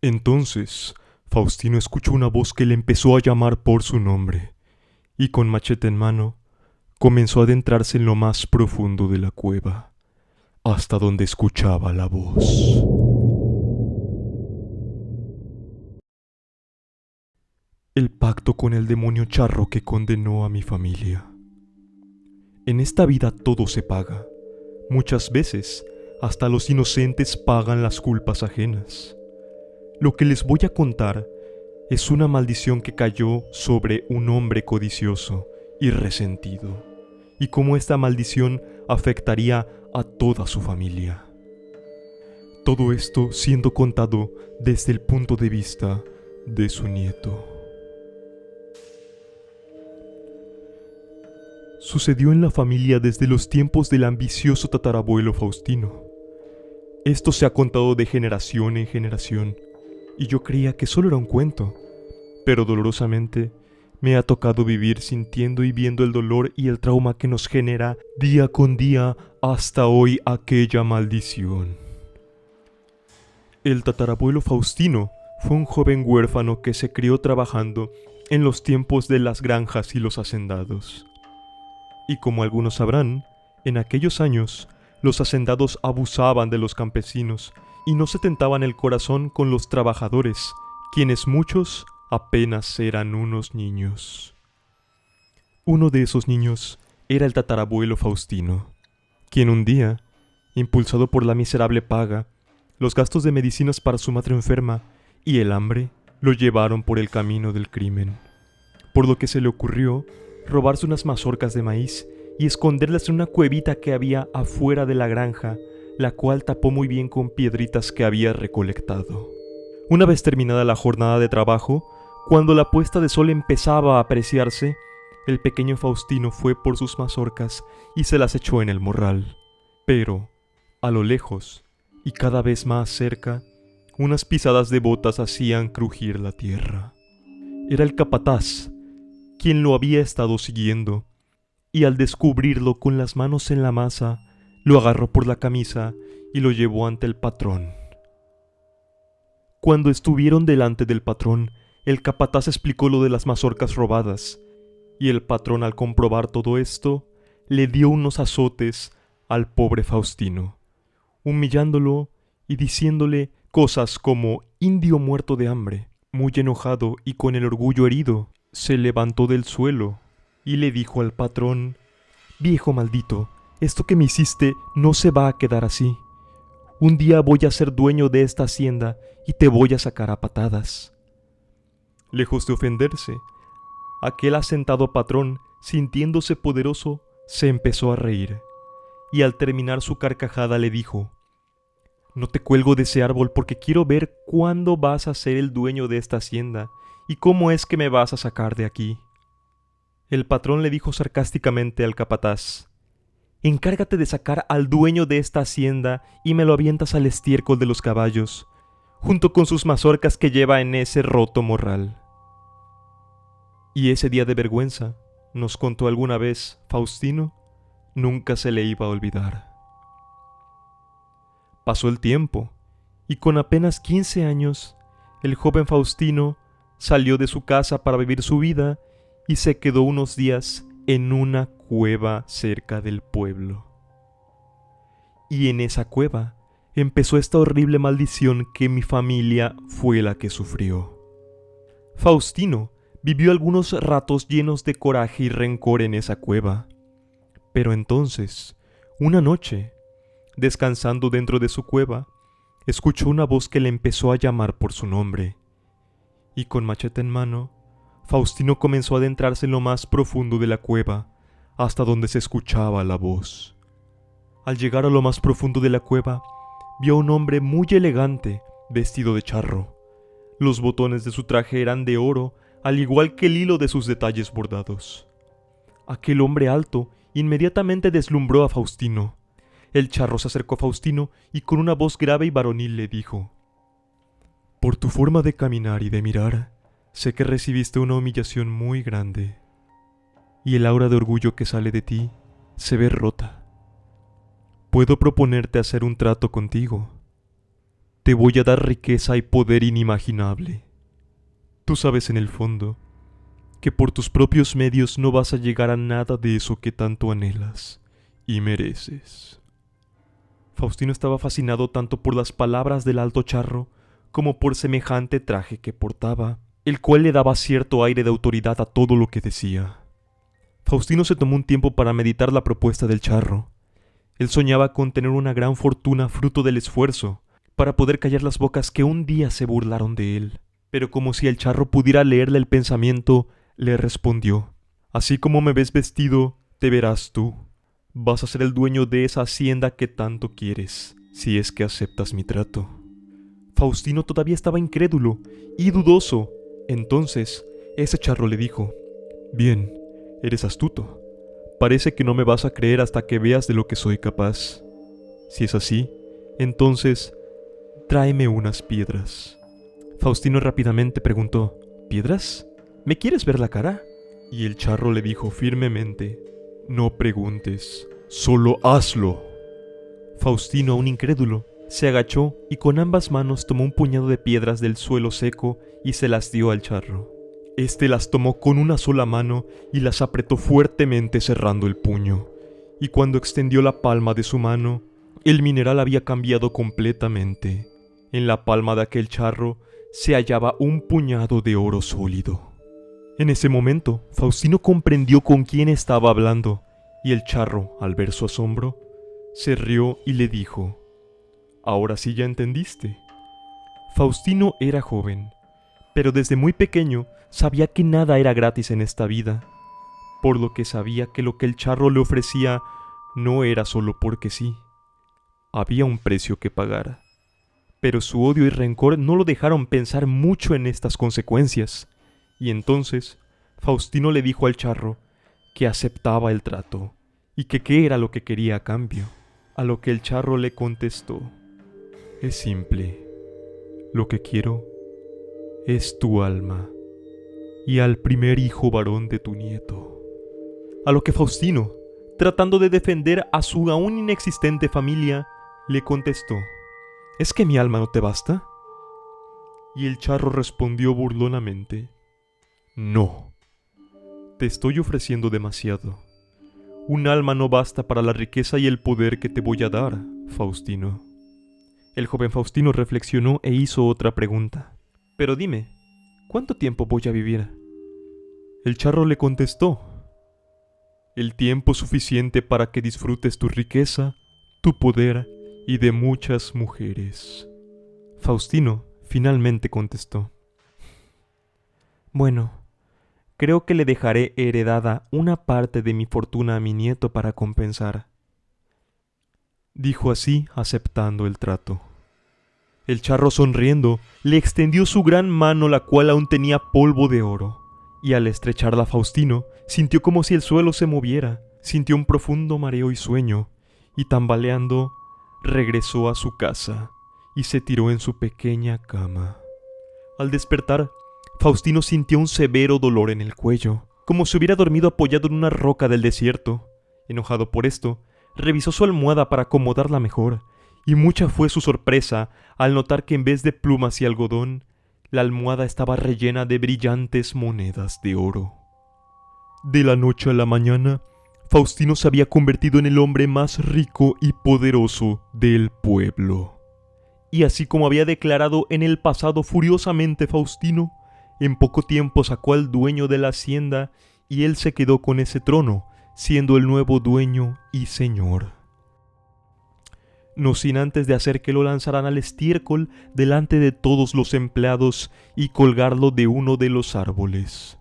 Entonces, Faustino escuchó una voz que le empezó a llamar por su nombre, y con machete en mano, comenzó a adentrarse en lo más profundo de la cueva, hasta donde escuchaba la voz. El pacto con el demonio charro que condenó a mi familia. En esta vida todo se paga. Muchas veces, hasta los inocentes pagan las culpas ajenas. Lo que les voy a contar es una maldición que cayó sobre un hombre codicioso y resentido, y cómo esta maldición afectaría a toda su familia. Todo esto siendo contado desde el punto de vista de su nieto. Sucedió en la familia desde los tiempos del ambicioso tatarabuelo Faustino. Esto se ha contado de generación en generación, y yo creía que solo era un cuento, pero dolorosamente me ha tocado vivir sintiendo y viendo el dolor y el trauma que nos genera día con día hasta hoy aquella maldición. El tatarabuelo Faustino fue un joven huérfano que se crió trabajando en los tiempos de las granjas y los hacendados. Y como algunos sabrán, en aquellos años los hacendados abusaban de los campesinos y no se tentaban el corazón con los trabajadores, quienes muchos apenas eran unos niños. Uno de esos niños era el tatarabuelo Faustino, quien un día, impulsado por la miserable paga, los gastos de medicinas para su madre enferma y el hambre, lo llevaron por el camino del crimen, por lo que se le ocurrió robarse unas mazorcas de maíz y esconderlas en una cuevita que había afuera de la granja, la cual tapó muy bien con piedritas que había recolectado. Una vez terminada la jornada de trabajo, cuando la puesta de sol empezaba a apreciarse, el pequeño Faustino fue por sus mazorcas y se las echó en el morral. Pero, a lo lejos, y cada vez más cerca, unas pisadas de botas hacían crujir la tierra. Era el capataz, quien lo había estado siguiendo, y al descubrirlo con las manos en la masa, lo agarró por la camisa y lo llevó ante el patrón. Cuando estuvieron delante del patrón, el capataz explicó lo de las mazorcas robadas, y el patrón, al comprobar todo esto, le dio unos azotes al pobre Faustino, humillándolo y diciéndole cosas como indio muerto de hambre. Muy enojado y con el orgullo herido, se levantó del suelo y le dijo al patrón: «Viejo maldito, esto que me hiciste no se va a quedar así. Un día voy a ser dueño de esta hacienda y te voy a sacar a patadas». Lejos de ofenderse, aquel asentado patrón, sintiéndose poderoso, se empezó a reír, y al terminar su carcajada le dijo: «No te cuelgo de ese árbol porque quiero ver cuándo vas a ser el dueño de esta hacienda y cómo es que me vas a sacar de aquí». El patrón le dijo sarcásticamente al capataz: «Encárgate de sacar al dueño de esta hacienda y me lo avientas al estiércol de los caballos, junto con sus mazorcas que lleva en ese roto morral». Y ese día de vergüenza, nos contó alguna vez Faustino, nunca se le iba a olvidar. Pasó el tiempo, y con apenas 15 años, el joven Faustino salió de su casa para vivir su vida y se quedó unos días en una cueva cerca del pueblo. Y en esa cueva empezó esta horrible maldición que mi familia fue la que sufrió. Faustino vivió algunos ratos llenos de coraje y rencor en esa cueva. Pero entonces, una noche, descansando dentro de su cueva, escuchó una voz que le empezó a llamar por su nombre. Y con machete en mano, Faustino comenzó a adentrarse en lo más profundo de la cueva, hasta donde se escuchaba la voz. Al llegar a lo más profundo de la cueva, vio a un hombre muy elegante, vestido de charro. Los botones de su traje eran de oro, al igual que el hilo de sus detalles bordados. Aquel hombre alto inmediatamente deslumbró a Faustino. El charro se acercó a Faustino y con una voz grave y varonil le dijo: «Por tu forma de caminar y de mirar, sé que recibiste una humillación muy grande, y el aura de orgullo que sale de ti se ve rota. Puedo proponerte hacer un trato contigo». te voy a dar riqueza y poder inimaginable. Tú sabes en el fondo que por tus propios medios no vas a llegar a nada de eso que tanto anhelas y mereces. Faustino estaba fascinado tanto por las palabras del alto charro como por semejante traje que portaba, el cual le daba cierto aire de autoridad a todo lo que decía. Faustino se tomó un tiempo para meditar la propuesta del charro. Él soñaba con tener una gran fortuna fruto del esfuerzo, para poder callar las bocas que un día se burlaron de él. Pero como si el charro pudiera leerle el pensamiento, le respondió: así como me ves vestido, te verás tú. Vas a ser el dueño de esa hacienda que tanto quieres, si es que aceptas mi trato. Faustino todavía estaba incrédulo y dudoso. Entonces, ese charro le dijo: bien, eres astuto. Parece que no me vas a creer hasta que veas de lo que soy capaz. Si es así, entonces, tráeme unas piedras. Faustino rápidamente preguntó: ¿piedras? ¿Me quieres ver la cara? Y el charro le dijo firmemente: no preguntes, solo hazlo. Faustino, aún incrédulo, se agachó y con ambas manos tomó un puñado de piedras del suelo seco y se las dio al charro. Este las tomó con una sola mano y las apretó fuertemente cerrando el puño, y cuando extendió la palma de su mano, el mineral había cambiado completamente. En la palma de aquel charro se hallaba un puñado de oro sólido. En ese momento, Faustino comprendió con quién estaba hablando, y el charro, al ver su asombro, se rió y le dijo: ¿ahora sí ya entendiste? Faustino era joven, pero desde muy pequeño sabía que nada era gratis en esta vida, por lo que sabía que lo que el charro le ofrecía no era solo porque sí. Había un precio que pagar. Pero su odio y rencor no lo dejaron pensar mucho en estas consecuencias, y entonces Faustino le dijo al charro que aceptaba el trato y que qué era lo que quería a cambio. A lo que el charro le contestó: es simple, lo que quiero es tu alma y al primer hijo varón de tu nieto. A lo que Faustino, tratando de defender a su aún inexistente familia, le contestó: ¿es que mi alma no te basta? Y el charro respondió burlonamente: no, te estoy ofreciendo demasiado. Un alma no basta para la riqueza y el poder que te voy a dar, Faustino. El joven Faustino reflexionó e hizo otra pregunta: pero dime, ¿cuánto tiempo voy a vivir? El charro le contestó: el tiempo suficiente para que disfrutes tu riqueza, tu poder y de muchas mujeres. Faustino finalmente contestó: bueno, creo que le dejaré heredada una parte de mi fortuna a mi nieto para compensar. Dijo así, aceptando el trato. El charro, sonriendo, le extendió su gran mano, la cual aún tenía polvo de oro, y al estrecharla Faustino sintió como si el suelo se moviera, sintió un profundo mareo y sueño, y tambaleando regresó a su casa y se tiró en su pequeña cama. Al despertar, Faustino sintió un severo dolor en el cuello, como si hubiera dormido apoyado en una roca del desierto. Enojado por esto, revisó su almohada para acomodarla mejor, y mucha fue su sorpresa al notar que en vez de plumas y algodón, la almohada estaba rellena de brillantes monedas de oro. De la noche a la mañana, Faustino se había convertido en el hombre más rico y poderoso del pueblo. Y así como había declarado en el pasado furiosamente Faustino, en poco tiempo sacó al dueño de la hacienda y él se quedó con ese trono, siendo el nuevo dueño y señor. No sin antes de hacer que lo lanzaran al estiércol delante de todos los empleados y colgarlo de uno de los árboles.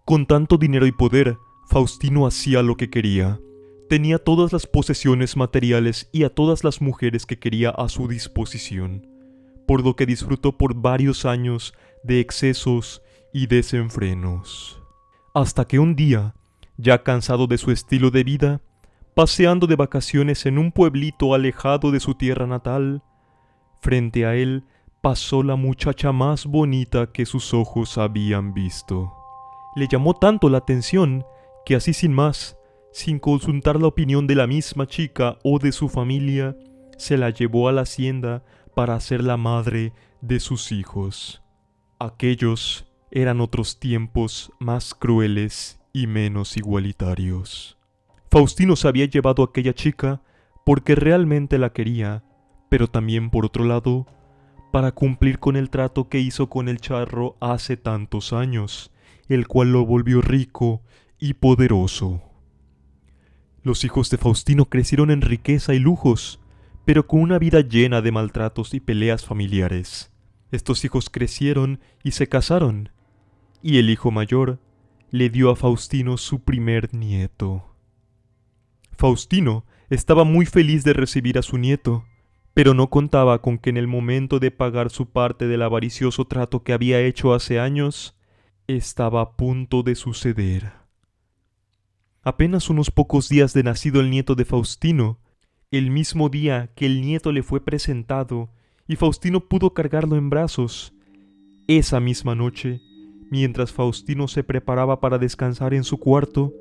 Con tanto dinero y poder, Faustino hacía lo que quería. Tenía todas las posesiones materiales y a todas las mujeres que quería a su disposición, por lo que disfrutó por varios años de excesos y desenfrenos. Hasta que un día, ya cansado de su estilo de vida, paseando de vacaciones en un pueblito alejado de su tierra natal, frente a él pasó la muchacha más bonita que sus ojos habían visto. Le llamó tanto la atención que así sin más, sin consultar la opinión de la misma chica o de su familia, se la llevó a la hacienda para ser la madre de sus hijos. Aquellos eran otros tiempos más crueles y menos igualitarios. Faustino se había llevado a aquella chica porque realmente la quería, pero también por otro lado, para cumplir con el trato que hizo con el charro hace tantos años, el cual lo volvió rico y poderoso. Los hijos de Faustino crecieron en riqueza y lujos, pero con una vida llena de maltratos y peleas familiares. Estos hijos crecieron y se casaron, y el hijo mayor le dio a Faustino su primer nieto. Faustino estaba muy feliz de recibir a su nieto, pero no contaba con que en el momento de pagar su parte del avaricioso trato que había hecho hace años, estaba a punto de suceder. Apenas unos pocos días de nacido el nieto de Faustino, el mismo día que el nieto le fue presentado y Faustino pudo cargarlo en brazos, esa misma noche, mientras Faustino se preparaba para descansar en su cuarto,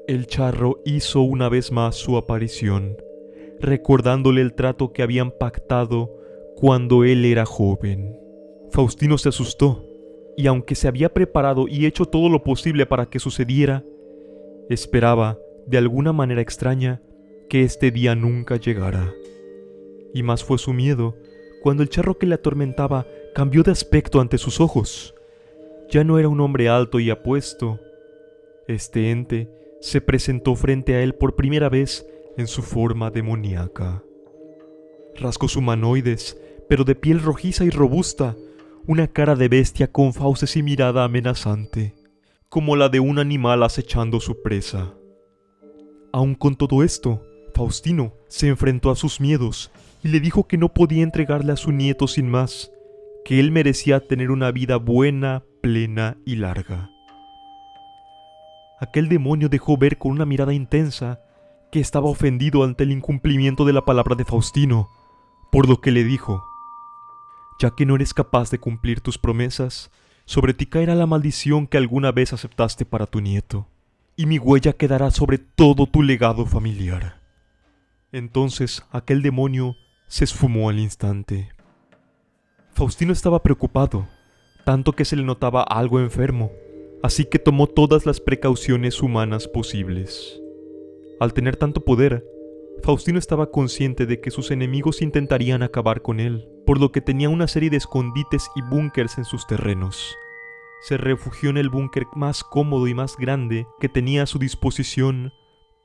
el charro hizo una vez más su aparición, recordándole el trato que habían pactado cuando él era joven. Faustino se asustó, y aunque se había preparado y hecho todo lo posible para que sucediera, esperaba, de alguna manera extraña, que este día nunca llegara. Y más fue su miedo cuando el charro que le atormentaba cambió de aspecto ante sus ojos. Ya no era un hombre alto y apuesto. Este ente se presentó frente a él por primera vez en su forma demoníaca. Rasgos humanoides, pero de piel rojiza y robusta, una cara de bestia con fauces y mirada amenazante, como la de un animal acechando su presa. Aun con todo esto, Faustino se enfrentó a sus miedos y le dijo que no podía entregarle a su nieto sin más, que él merecía tener una vida buena, plena y larga. Aquel demonio dejó ver con una mirada intensa que estaba ofendido ante el incumplimiento de la palabra de Faustino, por lo que le dijo: «Ya que no eres capaz de cumplir tus promesas, sobre ti caerá la maldición que alguna vez aceptaste para tu nieto, y mi huella quedará sobre todo tu legado familiar». Entonces aquel demonio se esfumó al instante. Faustino estaba preocupado, tanto que se le notaba algo enfermo, así que tomó todas las precauciones humanas posibles. Al tener tanto poder, Faustino estaba consciente de que sus enemigos intentarían acabar con él, por lo que tenía una serie de escondites y búnkers en sus terrenos. Se refugió en el búnker más cómodo y más grande que tenía a su disposición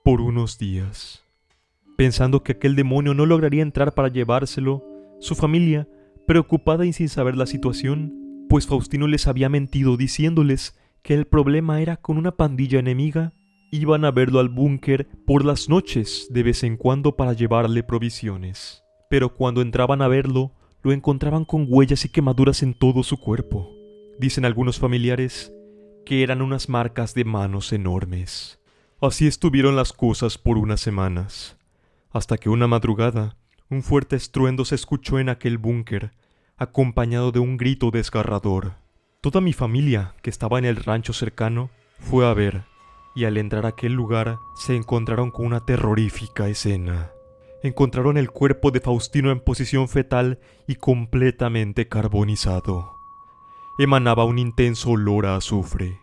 por unos días. Pensando que aquel demonio no lograría entrar para llevárselo, su familia, preocupada y sin saber la situación, pues Faustino les había mentido diciéndoles que el problema era con una pandilla enemiga, iban a verlo al búnker por las noches de vez en cuando para llevarle provisiones. Pero cuando entraban a verlo, lo encontraban con huellas y quemaduras en todo su cuerpo. Dicen algunos familiares que eran unas marcas de manos enormes. Así estuvieron las cosas por unas semanas, hasta que una madrugada, un fuerte estruendo se escuchó en aquel búnker, acompañado de un grito desgarrador. Toda mi familia, que estaba en el rancho cercano, fue a ver, y al entrar a aquel lugar se encontraron con una terrorífica escena. Encontraron el cuerpo de Faustino en posición fetal y completamente carbonizado. Emanaba un intenso olor a azufre.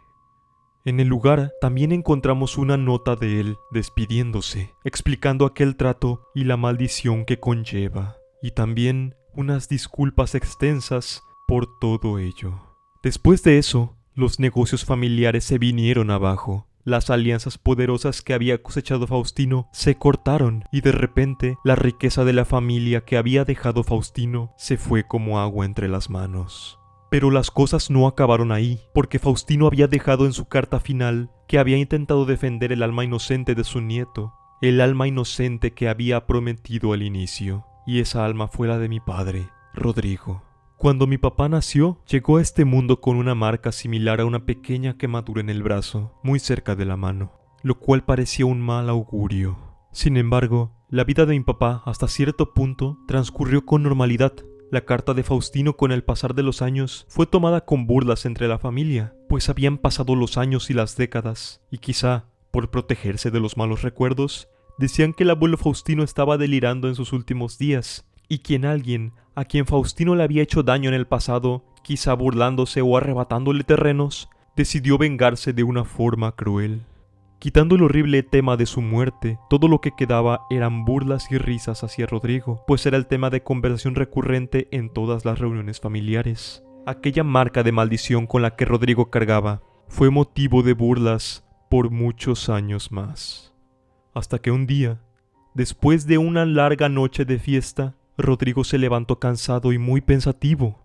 En el lugar también encontramos una nota de él despidiéndose, explicando aquel trato y la maldición que conlleva, y también unas disculpas extensas por todo ello. Después de eso, los negocios familiares se vinieron abajo. Las alianzas poderosas que había cosechado Faustino se cortaron y de repente la riqueza de la familia que había dejado Faustino se fue como agua entre las manos. Pero las cosas no acabaron ahí, porque Faustino había dejado en su carta final que había intentado defender el alma inocente de su nieto, el alma inocente que había prometido al inicio, y esa alma fue la de mi padre, Rodrigo. Cuando mi papá nació, llegó a este mundo con una marca similar a una pequeña quemadura en el brazo, muy cerca de la mano, lo cual parecía un mal augurio. Sin embargo, la vida de mi papá hasta cierto punto transcurrió con normalidad. La carta de Faustino con el pasar de los años fue tomada con burlas entre la familia, pues habían pasado los años y las décadas, y quizá, por protegerse de los malos recuerdos, decían que el abuelo Faustino estaba delirando en sus últimos días, y alguien a quien Faustino le había hecho daño en el pasado, quizá burlándose o arrebatándole terrenos, decidió vengarse de una forma cruel. Quitando el horrible tema de su muerte, todo lo que quedaba eran burlas y risas hacia Rodrigo, pues era el tema de conversación recurrente en todas las reuniones familiares. Aquella marca de maldición con la que Rodrigo cargaba fue motivo de burlas por muchos años más. Hasta que un día, después de una larga noche de fiesta, Rodrigo se levantó cansado y muy pensativo.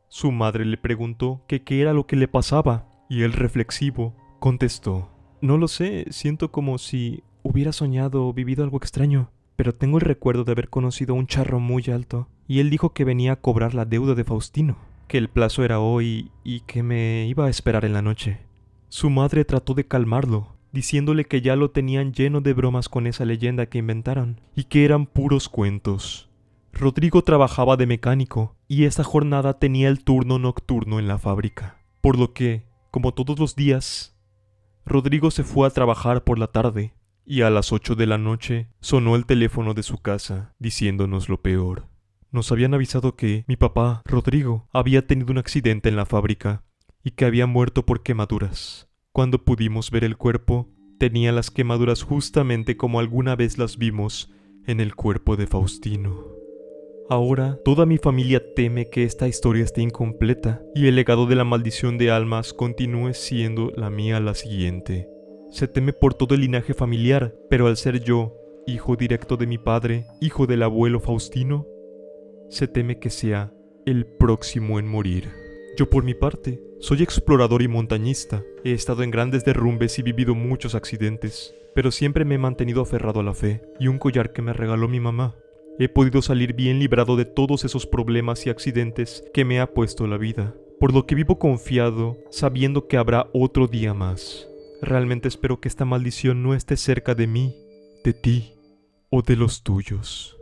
Su madre le preguntó que qué era lo que le pasaba, y él reflexivo contestó: no lo sé, siento como si hubiera soñado o vivido algo extraño, pero tengo el recuerdo de haber conocido a un charro muy alto, y él dijo que venía a cobrar la deuda de Faustino, que el plazo era hoy y que me iba a esperar en la noche. Su madre trató de calmarlo, diciéndole que ya lo tenían lleno de bromas con esa leyenda que inventaron, y que eran puros cuentos. Rodrigo trabajaba de mecánico, y esa jornada tenía el turno nocturno en la fábrica, por lo que, como todos los días, Rodrigo se fue a trabajar por la tarde, y a las 8 de la noche sonó el teléfono de su casa, diciéndonos lo peor. Nos habían avisado que mi papá, Rodrigo, había tenido un accidente en la fábrica, y que había muerto por quemaduras. Cuando pudimos ver el cuerpo, tenía las quemaduras justamente como alguna vez las vimos en el cuerpo de Faustino. Ahora, toda mi familia teme que esta historia esté incompleta y el legado de la maldición de almas continúe siendo la mía la siguiente. Se teme por todo el linaje familiar, pero al ser yo, hijo directo de mi padre, hijo del abuelo Faustino, se teme que sea el próximo en morir. Yo por mi parte, soy explorador y montañista. He estado en grandes derrumbes y vivido muchos accidentes, pero siempre me he mantenido aferrado a la fe y un collar que me regaló mi mamá. He podido salir bien librado de todos esos problemas y accidentes que me ha puesto la vida, por lo que vivo confiado, sabiendo que habrá otro día más. Realmente espero que esta maldición no esté cerca de mí, de ti o de los tuyos.